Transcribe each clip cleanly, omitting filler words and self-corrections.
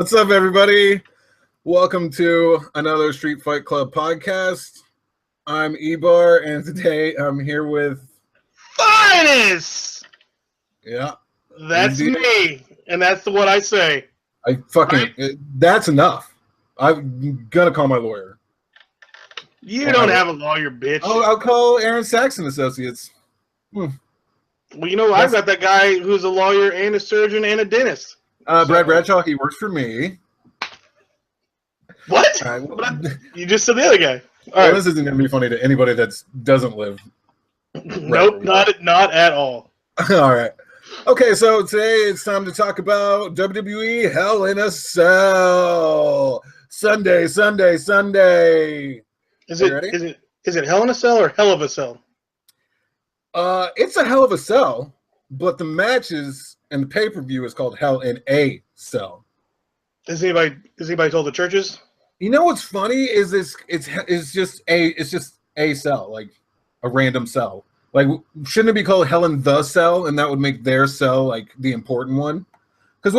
What's up, everybody? Welcome to another Street Fight Club podcast. I'm EBar, and today I'm here with Finest. Yeah, that's me, and that's what I say. That's enough. I'm gonna call my lawyer. You don't have a lawyer, bitch. I'll call Aaron Saxon Associates. Well, you know, I've got that guy who's a lawyer and a surgeon and a dentist. Brad Bradshaw, he works for me. What? You just said the other guy. Right. This isn't going to be funny to anybody that doesn't live. Nope, not at all. All right. Okay, so today it's time to talk about WWE Hell in a Cell. Sunday. Is it Hell in a Cell or Hell of a Cell? It's a Hell of a Cell, but the matches and the pay-per-view is called Hell in a Cell. Has anybody told the churches? You know what's funny is it's just a cell, like a random cell. Like, shouldn't it be called Hell in the Cell, and that would make their cell like the important one? Because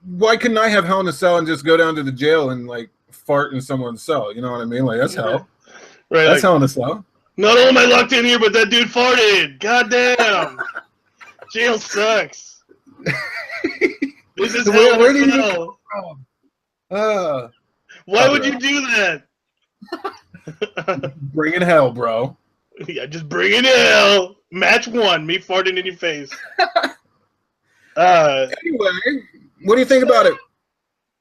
why couldn't I have Hell in a Cell and just go down to the jail and like fart in someone's cell? You know what I mean? Like, that's hell. Right. That's Hell in a Cell. Not only am I locked in here, but that dude farted. God damn. Jail sucks. This is Hell where in do a you Cell. come from? Why would you do that? Bring in hell, bro. Yeah, just bring in hell. Match 1, me farting in your face. Anyway, what do you think about it?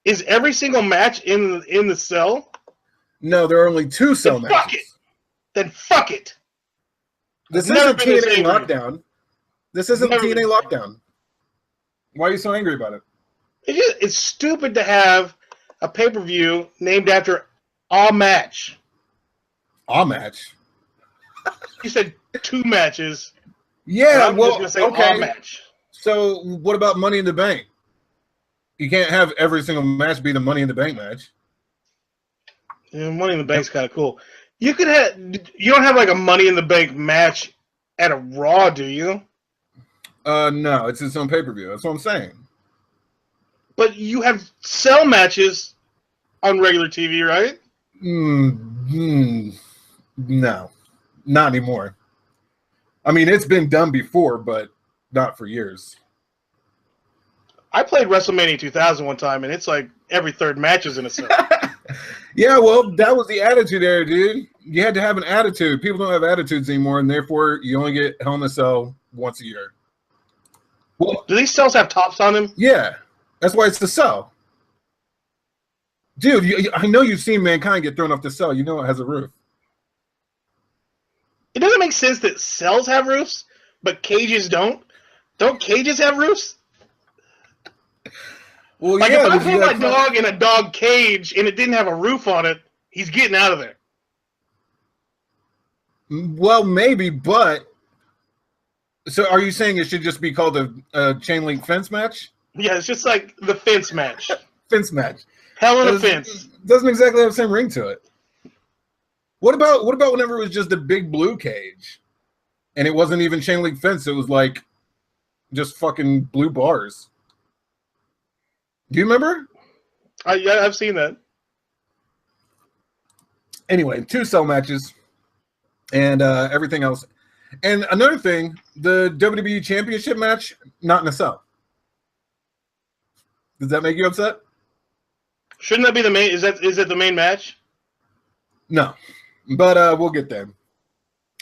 Is every single match in the cell? No, there are only 2 cell matches. Fuck it. Then fuck it. This isn't TNA Lockdown. This isn't TNA Lockdown. Why are you so angry about it? It's stupid to have a pay-per-view named after a match. A match? You said 2 matches. Yeah, I'm just gonna say okay. A match. So what about Money in the Bank? You can't have every single match be the Money in the Bank match. Yeah, Money in the Bank's kind of cool. You don't have like a Money in the Bank match at a Raw, do you? No, it's its own pay-per-view. That's what I'm saying. But you have cell matches on regular TV, right? No, not anymore. I mean, it's been done before, but not for years. I played WrestleMania 2000 one time, and it's like every 3rd match is in a cell. Yeah, well, that was the attitude there, dude. You had to have an attitude. People don't have attitudes anymore, and therefore you only get Hell in a Cell once a year. Well, do these cells have tops on them? Yeah. That's why it's the cell. Dude, I know you've seen Mankind get thrown off the cell. You know it has a roof. It doesn't make sense that cells have roofs, but cages don't. Don't cages have roofs? Well, like, yeah, if I put my dog in a dog cage and it didn't have a roof on it, he's getting out of there. Well, maybe, but... So are you saying it should just be called a chain link fence match? Yeah, it's just like the fence match. Fence match. Hell in a fence. Doesn't exactly have the same ring to it. What about whenever it was just a big blue cage, and it wasn't even chain link fence? It was like just fucking blue bars. Do you remember? Yeah, I've seen that. Anyway, 2 cell matches, and everything else. And another thing, the WWE Championship match, not in a cell. Does that make you upset? Shouldn't that be the main? Is it the main match? No, but we'll get there.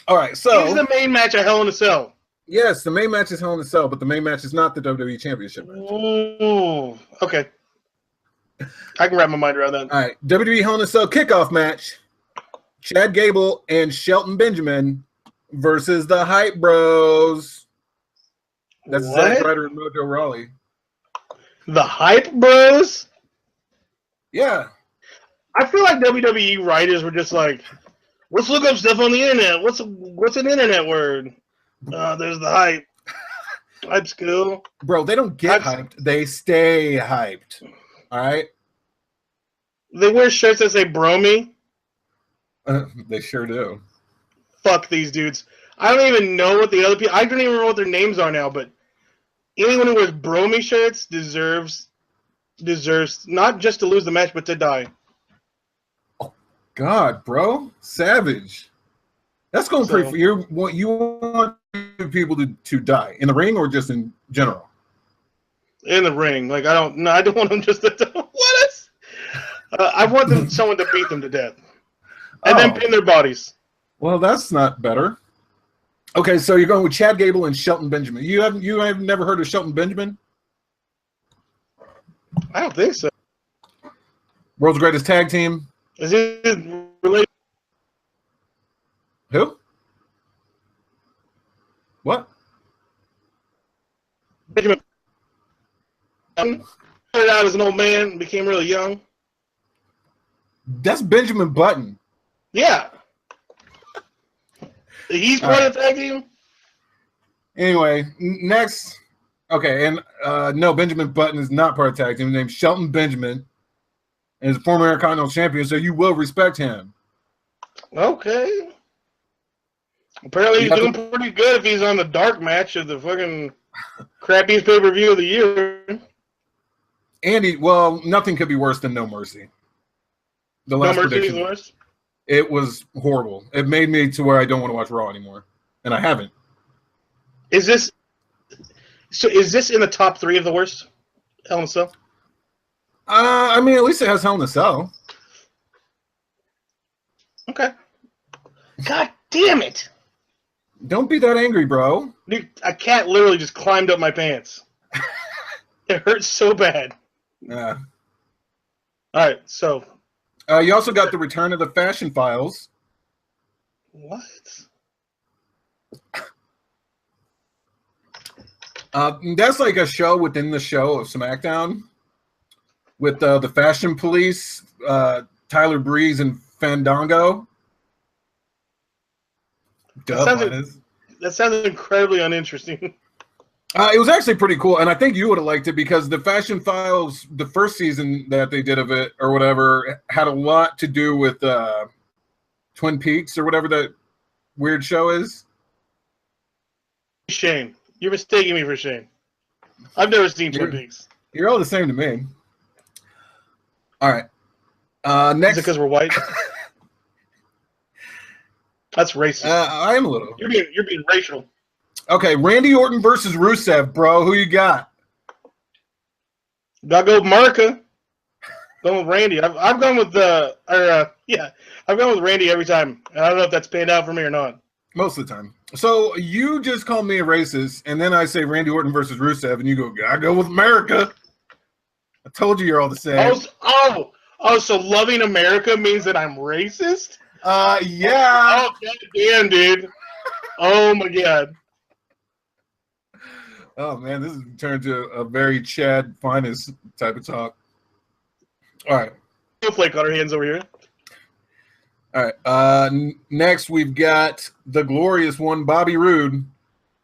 All right, so is the main match a Hell in a Cell? Yes, the main match is Hell in a Cell, but the main match is not the WWE Championship match. Ooh, okay. I can wrap my mind around that. All right, WWE Hell in a Cell kickoff match: Chad Gable and Shelton Benjamin versus the Hype Bros. That's Zack Ryder and Mojo Rawley. The Hype Bros? Yeah. I feel like WWE writers were just like, let's look up stuff on the internet. What's an internet word? There's the hype. Hype's cool. Bro, they don't get hyped. They stay hyped. All right? They wear shirts that say bro me. They sure do. Fuck these dudes. I don't even know what the other people... I don't even know what their names are now, but anyone who wears bro me shirts deserves deserves not just to lose the match, but to die. God, bro, savage. That's going pretty. You want people to die in the ring or just in general? In the ring, like I don't want them just to I want someone to beat them to death, and then pin their bodies. Well, that's not better. Okay, so you're going with Chad Gable and Shelton Benjamin. You have never heard of Shelton Benjamin? I don't think so. World's Greatest Tag Team. Is it related? Who? What? Benjamin. Started out as an old man, became really young. That's Benjamin Button. Yeah. He's part of the tag team? Anyway, next. Okay, and no, Benjamin Button is not part of the tag team. His name's Shelton Benjamin. And he's a former Intercontinental Champion, so you will respect him. Okay. Apparently he's doing pretty good if he's on the dark match of the fucking crappiest pay-per-view of the year. Andy, well, nothing could be worse than No Mercy. The last prediction. Worse? It was horrible. It made me to where I don't want to watch Raw anymore. And I haven't. Is this in the top 3 of the worst Hell in a Cell? I mean, at least it has Hell in a Cell. Okay. God damn it. Don't be that angry, bro. Dude, a cat literally just climbed up my pants. It hurts so bad. Yeah. All right, so. You also got the return of the Fashion Files. What? That's like a show within the show of SmackDown with the Fashion Police, Tyler Breeze, and Fandango. That sounds incredibly uninteresting. It was actually pretty cool, and I think you would have liked it because the Fashion Files, the first season that they did of it or whatever, had a lot to do with Twin Peaks or whatever that weird show is. Shane, you're mistaking me for Shane. I've never seen Twin Peaks. You're all the same to me. All right. Next, is it because we're white? That's racist. I am a little. You're being racial. Okay, Randy Orton versus Rusev, bro. Who you got? Gotta go with Marka. Going with Randy. I've gone with I've gone with Randy every time. And I don't know if that's paid out for me or not. Most of the time. So you just called me a racist, and then I say Randy Orton versus Rusev, and you go, gotta go with America. I told you you're all the same. So loving America means that I'm racist? Yeah. Oh, damn, dude. Oh, my God. Oh, man, this has turned to a very Chad Finest type of talk. All right. Snowflake on our hands over here. All right. Next, we've got the glorious one, Bobby Roode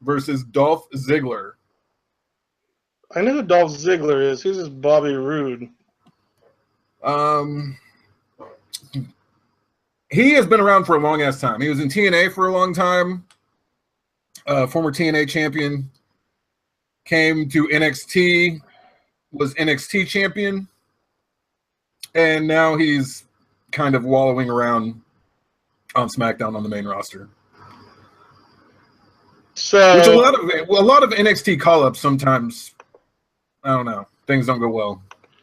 versus Dolph Ziggler. I know who Dolph Ziggler is. Who's this Bobby Roode? He has been around for a long-ass time. He was in TNA for a long time. Former TNA champion. Came to NXT. Was NXT champion. And now he's kind of wallowing around on SmackDown on the main roster. So which a lot of NXT call-ups sometimes, I don't know, things don't go well.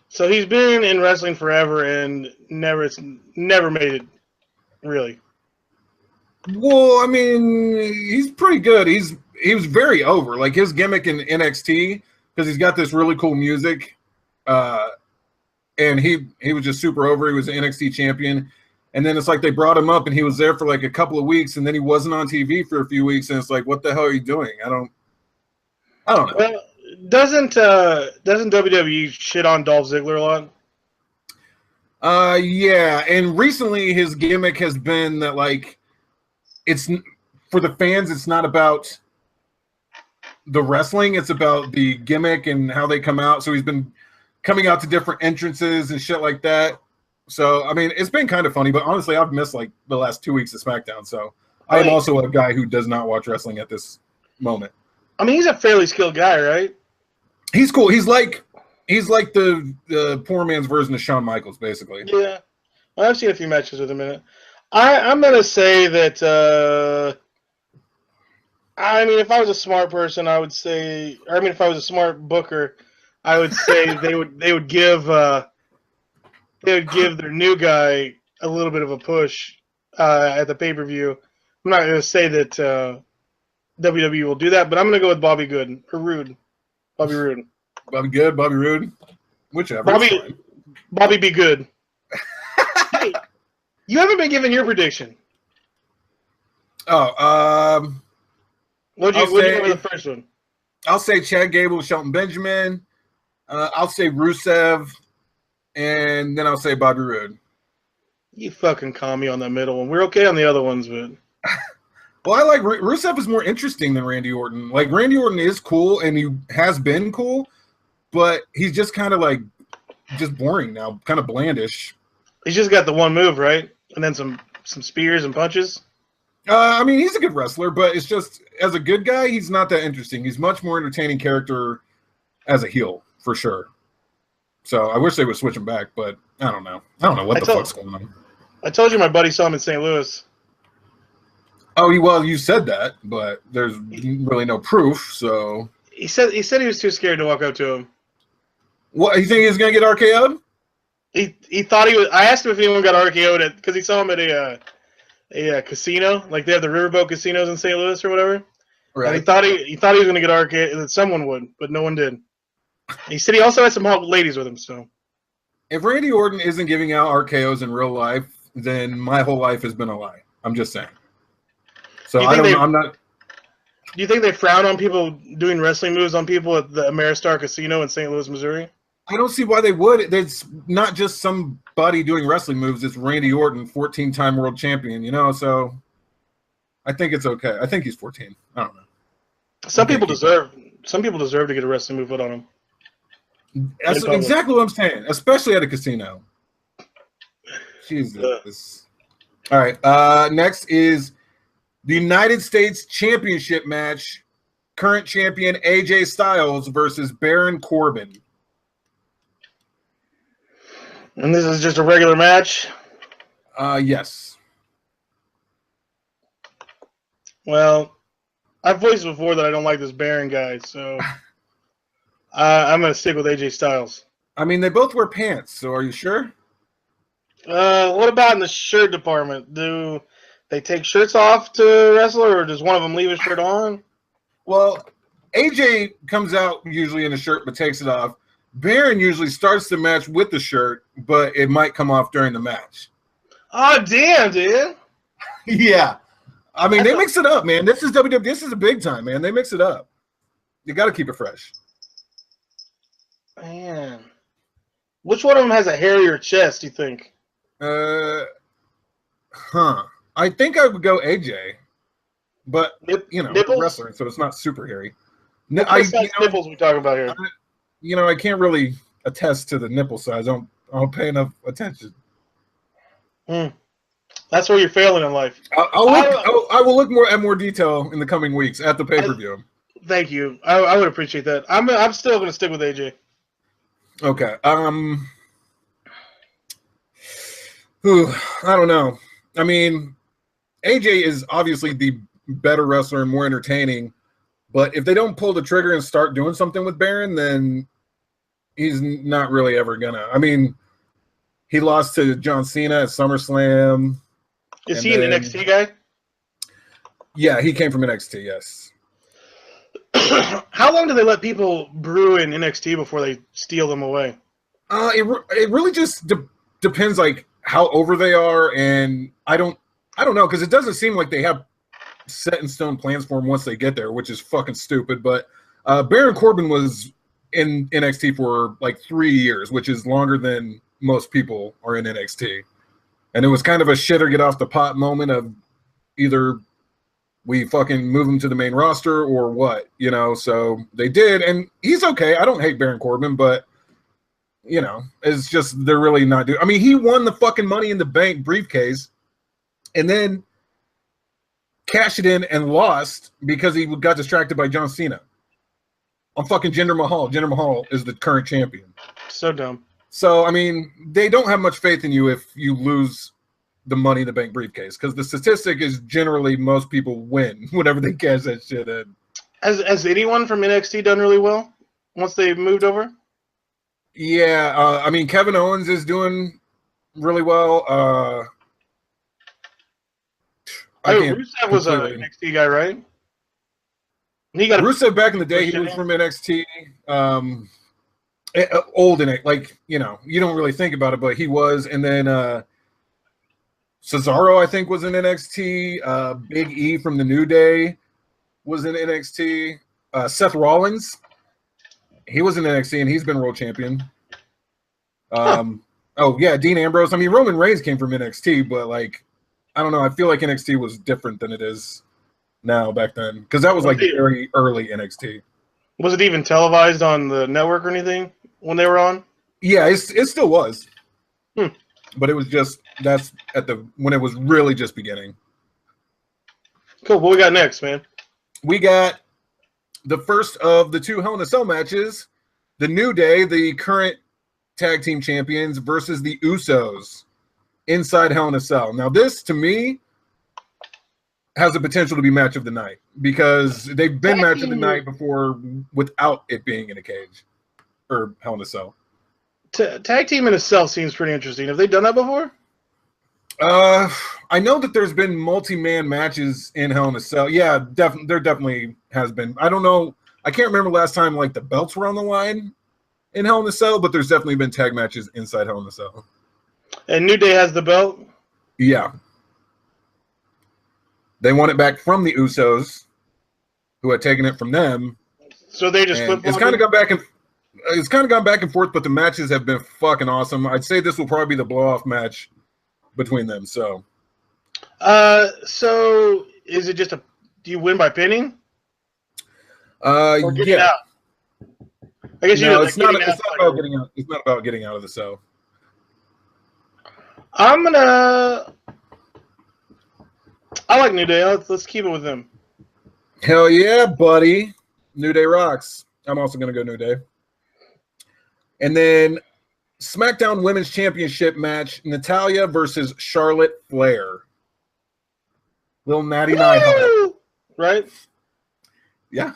So he's been in wrestling forever and never made it, really. Well, I mean, he's pretty good. He was very over. Like his gimmick in NXT, because he's got this really cool music, and he was just super over. He was an NXT champion, and then it's like they brought him up, and he was there for like a couple of weeks, and then he wasn't on TV for a few weeks, and it's like, what the hell are you doing? I don't know. Well, doesn't WWE shit on Dolph Ziggler a lot? Yeah, and recently his gimmick has been that like it's for the fans. It's not about the wrestling; it's about the gimmick and how they come out. So he's been coming out to different entrances and shit like that. So I mean, it's been kind of funny. But honestly, I've missed like the last 2 weeks of SmackDown. So I am also a guy who does not watch wrestling at this moment. I mean, he's a fairly skilled guy, right? He's cool. He's like He's like the poor man's version of Shawn Michaels, basically. Yeah, I've seen a few matches with him in it. I'm gonna say that. I mean, if I was a smart person, I would say. Or I mean, if I was a smart booker, I would say they would give their new guy a little bit of a push at the pay-per-view. I'm not gonna say that WWE will do that, but I'm gonna go with Bobby Good or Roode. Bobby Roode. Bobby Good, Bobby Roode, whichever. Bobby be good. Hey, you haven't been given your prediction. Oh, What'd you give for the first one? I'll say Chad Gable, Shelton Benjamin. I'll say Rusev, and then I'll say Bobby Roode. You fucking call me on that middle one. We're okay on the other ones, but. Well, I like Rusev is more interesting than Randy Orton. Like Randy Orton is cool, and he has been cool, but he's just kind of like just boring now, kind of blandish. He's just got the one move, right? And then some spears and punches. I mean, he's a good wrestler, but it's just as a good guy, he's not that interesting. He's much more entertaining character as a heel, for sure. So I wish they would switch him back, but I don't know. I don't know what the fuck's going on. I told you my buddy saw him in St. Louis. Oh, well, you said that, but there's really no proof. So he said he was too scared to walk up to him. What, you think he's gonna get RKO'd? He thought he was. I asked him if anyone got RKO'd because he saw him at a casino, like they have the riverboat casinos in St. Louis or whatever. Right. And he thought he was gonna get RKO'd, that someone would, but no one did. He said he also had some hot ladies with him. So if Randy Orton isn't giving out RKO's in real life, then my whole life has been a lie. I'm just saying. So I'm not. Do you think they frown on people doing wrestling moves on people at the Ameristar Casino in St. Louis, Missouri? I don't see why they would. It's not just somebody doing wrestling moves. It's Randy Orton, 14-time world champion, you know, so I think it's okay. I think he's 14. I don't know. Some people deserve to get a wrestling move put on them. That's exactly what I'm saying, especially at a casino. Jesus. All right, next is the United States Championship match. Current champion AJ Styles versus Baron Corbin. And this is just a regular match? Yes. Well, I've voiced before that I don't like this Baron guy, so I'm going to stick with AJ Styles. I mean, they both wear pants, so are you sure? What about in the shirt department? Do they take shirts off to wrestle, or does one of them leave a shirt on? Well, AJ comes out usually in a shirt but takes it off. Baron usually starts the match with the shirt, but it might come off during the match. Oh, damn, dude. Yeah. I mean, they mix it up, man. This is WWE. This is a big time, man. They mix it up. You got to keep it fresh. Man. Which one of them has a hairier chest, do you think? I think I would go AJ. But, nipples? Wrestler, so it's not super hairy. What size nipples we talking about here? I can't really attest to the nipple size. I don't pay enough attention. That's where you're failing in life. I will look at more detail in the coming weeks at the pay-per-view. Thank you. I would appreciate that. I'm still going to stick with AJ. Okay. I don't know. I mean, AJ is obviously the better wrestler and more entertaining, but if they don't pull the trigger and start doing something with Baron, then he's not really ever gonna. I mean, he lost to John Cena at SummerSlam. Is he an NXT guy? Yeah, he came from NXT, yes. How long do they let people brew in NXT before they steal them away? It really just depends, like, how over they are, and I don't know, because it doesn't seem like they have set in stone plans for them once they get there, which is fucking stupid. But Baron Corbin was in NXT for like 3 years, which is longer than most people are in NXT. And it was kind of a shit or get off the pot moment of either we fucking move him to the main roster or what, so they did. And he's okay. I don't hate Baron Corbin, but it's just, they're really not doing. I mean, he won the fucking Money in the Bank briefcase and then cashed it in and lost because he got distracted by John Cena. on fucking Jinder Mahal. Jinder Mahal is the current champion. So dumb. So, I mean, they don't have much faith in you if you lose the Money in the Bank briefcase, because the statistic is generally most people win whenever they cash that shit in. Has anyone from NXT done really well once they moved over? Yeah, I mean, Kevin Owens is doing really well. Rusev was an NXT guy, right? He got Rusev back in the day. He was from NXT. Old in it, like, you know, you don't really think about it, but he was. And then Cesaro, I think, was in NXT. Big E from the New Day was in NXT. Seth Rollins, he was in NXT, and he's been world champion. Oh yeah, Dean Ambrose. I mean, Roman Reigns came from NXT, but like, I don't know. I feel like NXT was different than it is now back then, because that was like very early NXT. Was it even televised on the network or anything when they were on? Yeah, it still was. But it was just, that's at the when it was really just beginning. Cool. What we got next, man? We got the first of the 2 Hell in a Cell matches. The New Day, the current tag team champions, versus the Usos inside Hell in a Cell. Now, this to me has the potential to be match of the night, because they've been match of the night before without it being in a cage or Hell in a Cell. Tag team in a cell seems pretty interesting. Have they done that before? I know that there's been multi-man matches in Hell in a Cell. Yeah, there definitely has been. I don't know. I can't remember last time like the belts were on the line in Hell in a Cell, but there's definitely been tag matches inside Hell in a Cell. And New Day has the belt? Yeah. They won it back from the Usos, who had taken it from them. So they just flip. It's kind of gone back and forth, but the matches have been fucking awesome. I'd say this will probably be the blow-off match between them. So is it just do you win by pinning? Or getting out? I guess it's not about getting out. It's not about getting out of the cell. I like New Day. Let's keep it with them. Hell yeah, buddy. New Day rocks. I'm also going to go New Day. And then SmackDown Women's Championship match, Natalya versus Charlotte Flair. Little Natty Nightheart. Right? Yeah.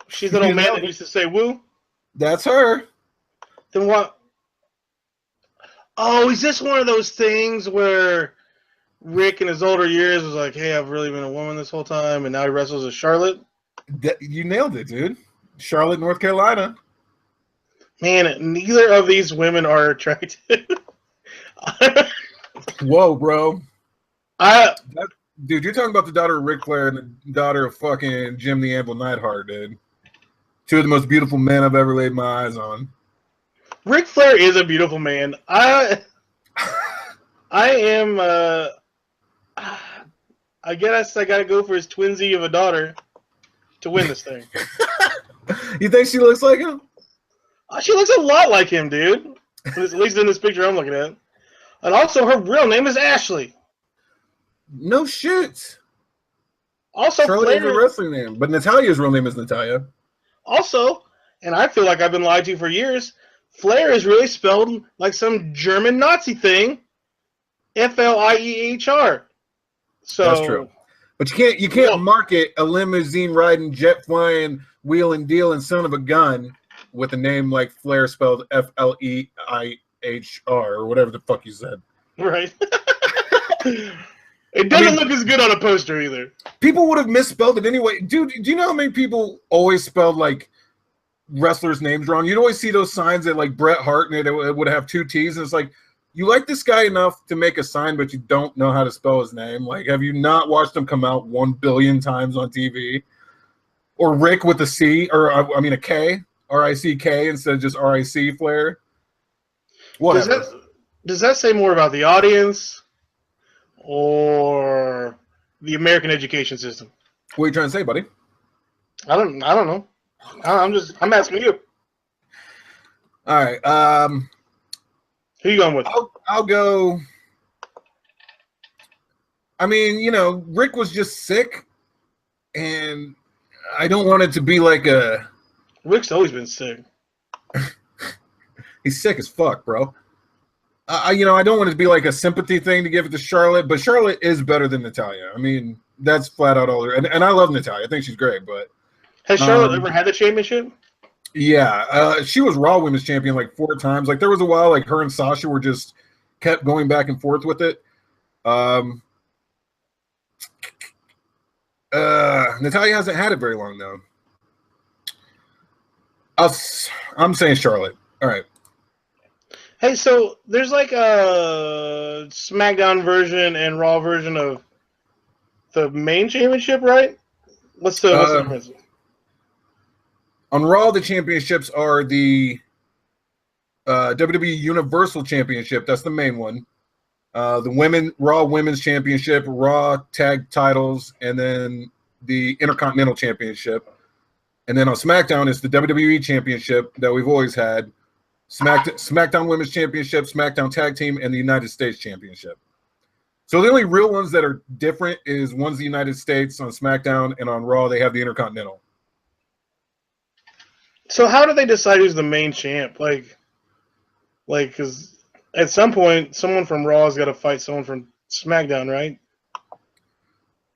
She's an old man that used to say woo. That's her. Then what? Oh, is this one of those things where Rick in his older years was like, hey, I've really been a woman this whole time, and now he wrestles as Charlotte? You nailed it, dude. Charlotte, North Carolina. Man, neither of these women are attractive. Whoa, bro. Dude, you're talking about the daughter of Ric Flair and the daughter of fucking Jim the Anvil Neidhart, dude. 2 of the most beautiful men I've ever laid my eyes on. Ric Flair is a beautiful man. I guess I gotta go for his twinsy of a daughter to win this thing. You think she looks like him? She looks a lot like him, dude. At least in this picture I'm looking at. And also, her real name is Ashley. No shit. Also, Charlotte is a wrestling name, but Natalya's real name is Natalya. Also, and I feel like I've been lied to for years, Flair is really spelled like some German Nazi thing. F-L-I-E-H-R. So that's true. But you can't market a limousine riding, jet flying, wheel and dealing son of a gun with a name like Flair spelled F-L-E-I-H-R or whatever the fuck you said. Right. It doesn't look as good on a poster either. People would have misspelled it anyway. Dude, do you know how many people always spelled like wrestlers' names wrong? You'd always see those signs that like Bret Hart and it would have 2 T's, and it's like, you like this guy enough to make a sign, but you don't know how to spell his name. Like, have you not watched him come out 1 billion times on TV? Or Rick with a C, or I mean a K, R-I-C-K instead of just R-I-C Flair. Whatever. Does that say more about the audience or the American education system? What are you trying to say, buddy? I don't know. I'm asking you. All right. Who you going with? I'll go. I mean, you know, Rick was just sick, and I don't want it to be like a Rick's always been sick. He's sick as fuck, bro. I don't want it to be like a sympathy thing to give it to Charlotte, but Charlotte is better than Natalya. I mean, that's flat out all there. And I love Natalya. I think she's great, but has Charlotte ever had the championship? Yeah, she was Raw Women's Champion like 4 times. Like there was a while like her and Sasha were just kept going back and forth with it. Natalya hasn't had it very long though. I'm saying Charlotte. All right. Hey, so there's like a SmackDown version and Raw version of the main championship, right? What's the difference? On Raw, the championships are the WWE Universal Championship. That's the main one. The Raw Women's Championship, Raw Tag Titles, and then the Intercontinental Championship. And then on SmackDown, it's the WWE Championship that we've always had. SmackDown Women's Championship, SmackDown Tag Team, and the United States Championship. So the only real ones that are different is one's the United States on SmackDown, and on Raw they have the Intercontinental. So how do they decide who's the main champ? Like, because at some point someone from Raw has got to fight someone from SmackDown, right?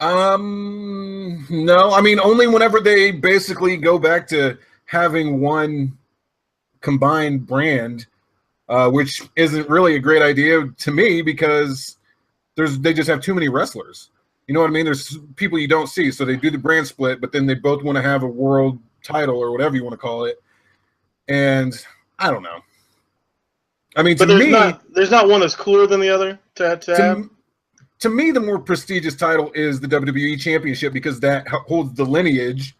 No. I mean, only whenever they basically go back to having one combined brand, which isn't really a great idea to me because they just have too many wrestlers. You know what I mean? There's people you don't see, so they do the brand split, but then they both want to have a world title or whatever you want to call it. And I don't know. I mean, but there's not one that's cooler than the other to have. To me, the more prestigious title is the WWE Championship because that holds the lineage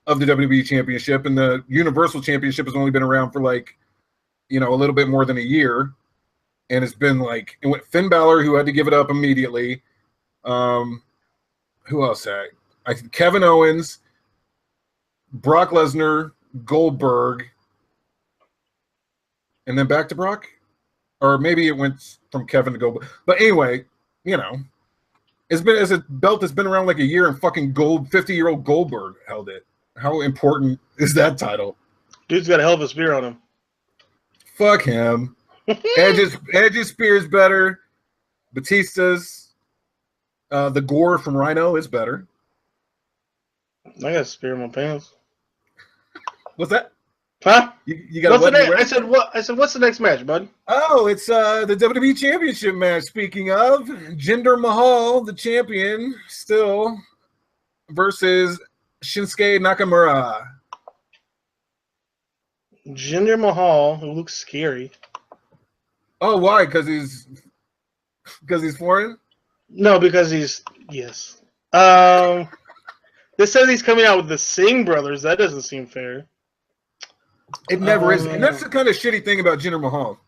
of the WWE Championship, and the Universal Championship has only been around for like, a little bit more than a year, and it's been like it went Finn Balor, who had to give it up immediately. Who else had? Kevin Owens, Brock Lesnar, Goldberg, and then back to Brock, or maybe it went from Kevin to Goldberg. But anyway, it's been as a belt that's been around like a year, and fucking 50-year-old Goldberg held it. How important is that title? Dude's got a hell of a spear on him. Fuck him. Edge's spear is better. Batista's, the gore from Rhino is better. I got a spear in my pants. What's that? Huh? You got what? I said what? I said what's the next match, bud? Oh, it's the WWE Championship match. Speaking of, Jinder Mahal, the champion, still versus Shinsuke Nakamura. Jinder Mahal, who looks scary. Oh, why? Because he's foreign? No, because he's yes. This says he's coming out with the Singh brothers. That doesn't seem fair. It never is. And that's the kind of shitty thing about Jinder Mahal.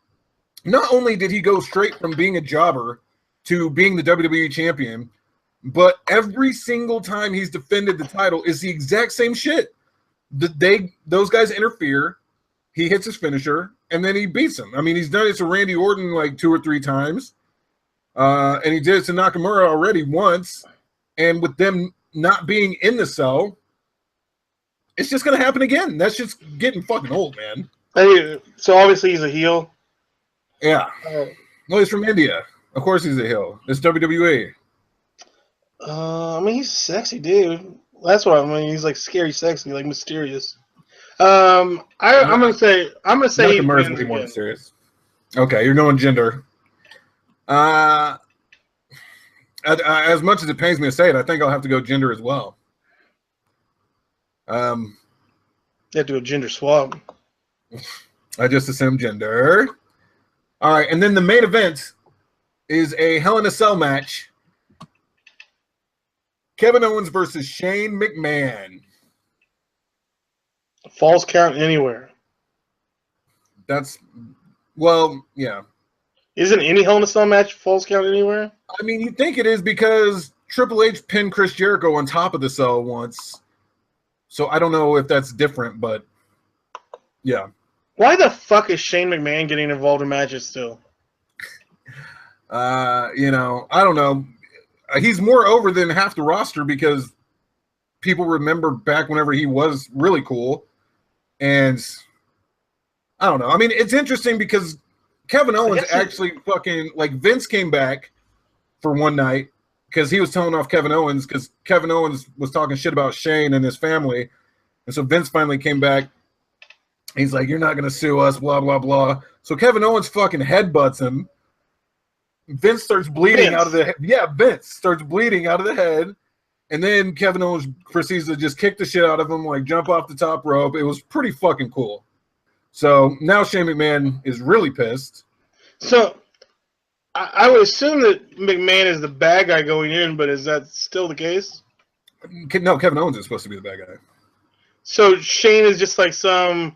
Not only did he go straight from being a jobber to being the WWE champion, but every single time he's defended the title is the exact same shit. Those guys interfere, he hits his finisher, and then he beats him. I mean, he's done it to Randy Orton like 2 or 3 times. And he did it to Nakamura already once. And with them not being in the cell, it's just going to happen again. That's just getting fucking old, man. Hey, so obviously he's a heel. Yeah. Well, he's from India. Of course he's a heel. It's WWE. I mean, he's a sexy dude. That's what I mean. He's like scary, sexy, like mysterious. I'm gonna say Nakamura's gonna be more mysterious. Okay, you're going Jinder. As much as it pains me to say it, I think I'll have to go Jinder as well. You have to go gender swap. I just assumed Jinder. All right, and then the main event is a Hell in a Cell match. Kevin Owens versus Shane McMahon. Falls count anywhere. Yeah. Isn't any Hell in a Cell match falls count anywhere? I mean, you think it is because Triple H pinned Chris Jericho on top of the cell once. So I don't know if that's different, but yeah. Why the fuck is Shane McMahon getting involved in matches still? I don't know. He's more over than half the roster because people remember back whenever he was really cool. And I don't know. I mean, it's interesting because Kevin Owens actually fucking, like, Vince came back for one night because he was telling off Kevin Owens because Kevin Owens was talking shit about Shane and his family. And so Vince finally came back. He's like, you're not going to sue us, blah, blah, blah. So Kevin Owens fucking headbutts him. Vince starts bleeding out of the head. Yeah, Vince starts bleeding out of the head. And then Kevin Owens proceeds to just kick the shit out of him, like jump off the top rope. It was pretty fucking cool. So now Shane McMahon is really pissed. So I would assume that McMahon is the bad guy going in, but is that still the case? No, Kevin Owens is supposed to be the bad guy. So Shane is just like some...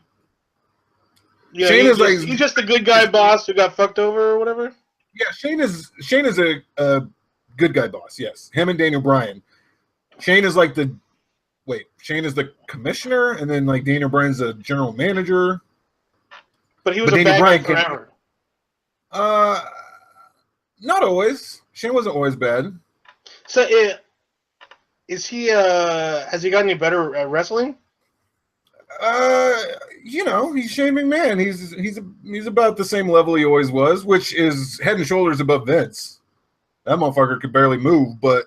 You know, he's just a good guy boss who got fucked over or whatever? Yeah, Shane is a good guy boss, yes. Him and Daniel Bryan. Shane is like Shane is the commissioner, and then like Daniel Bryan's the general manager. But he was a bad guy forever. Not always. Shane wasn't always bad. So is he has he gotten any better at wrestling? You know, he's Shane McMahon. He's about the same level he always was, which is head and shoulders above Vince. That motherfucker could barely move, but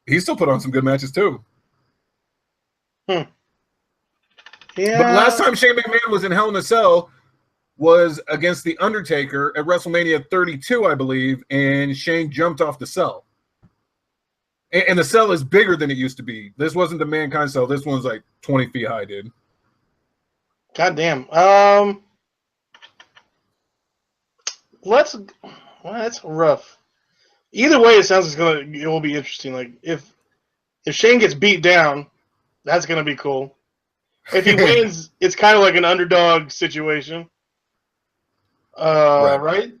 he still put on some good matches too. Yeah. But last time Shane McMahon was in Hell in a Cell was against The Undertaker at WrestleMania 32, I believe, and Shane jumped off the cell. And the cell is bigger than it used to be. This wasn't the Mankind cell. This one's like 20 feet high, dude. God damn. That's rough. Either way, it sounds like it will be interesting. Like if Shane gets beat down, that's gonna be cool. If he wins, it's kind of like an underdog situation. Right?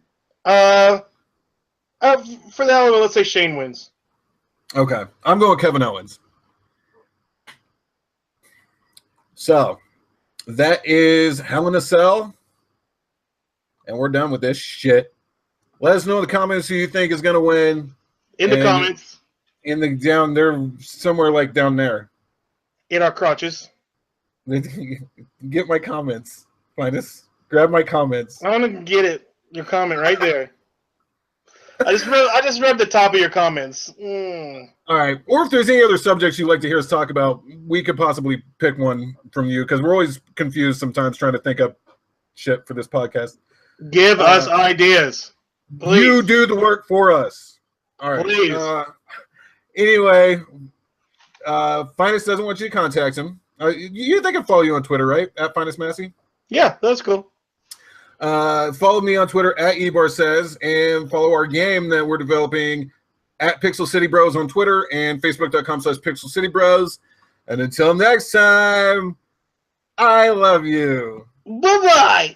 For the hell of it, let's say Shane wins. Okay, I'm going Kevin Owens. So that is Hell in a Cell, and we're done with this shit. Let us know in the comments who you think is going to win. In the comments. Down there, somewhere like down there. In our crotches. Get my comments. Find us. Grab my comments. I want to get it. Your comment right there. I just read the top of your comments. All right. Or if there's any other subjects you'd like to hear us talk about, we could possibly pick one from you because we're always confused sometimes trying to think up shit for this podcast. Give us ideas. Please. You do the work for us. All right. Please. Anyway, Finest doesn't want you to contact him. They can follow you on Twitter, right? At Finest Massey? Yeah, that's cool. Follow me on Twitter at EBar Says, and follow our game that we're developing at Pixel City Bros on Twitter and Facebook.com/Pixel City Bros. And until next time, I love you. Bye-bye.